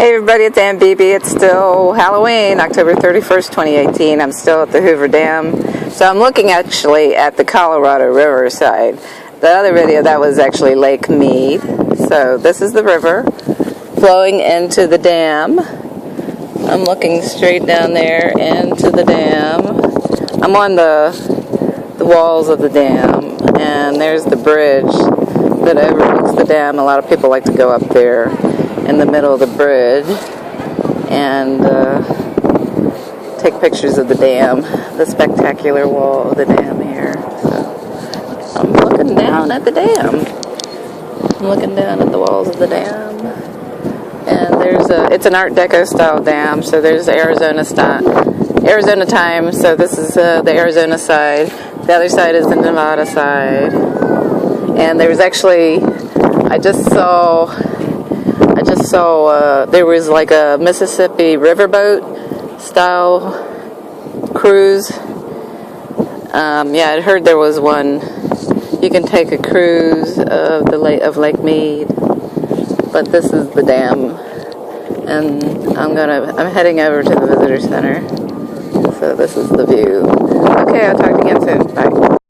Hey everybody, it's Aunt BB. It's still Halloween, October 31st, 2018. I'm still at the Hoover Dam. So I'm looking actually at the Colorado River side. The other video, that was actually Lake Mead. So this is the river flowing into the dam. I'm looking straight down there into the dam. I'm on the walls of the dam, and there's the bridge that overlooks the dam. A lot of people like to go up there in the middle of the bridge and take pictures of the dam, the spectacular wall of the dam here. So I'm looking down at the dam. I'm looking down at the walls of the dam, and it's an Art Deco style dam. So there's Arizona time. So this is the Arizona side. The other side is the Nevada side. And there's actually, I just saw there was like a Mississippi riverboat style cruise. Yeah, I heard there was one. You can take a cruise of Lake Mead, but this is the dam, and I'm heading over to the visitor center. So this is the view. Okay, I'll talk to you again soon. Bye.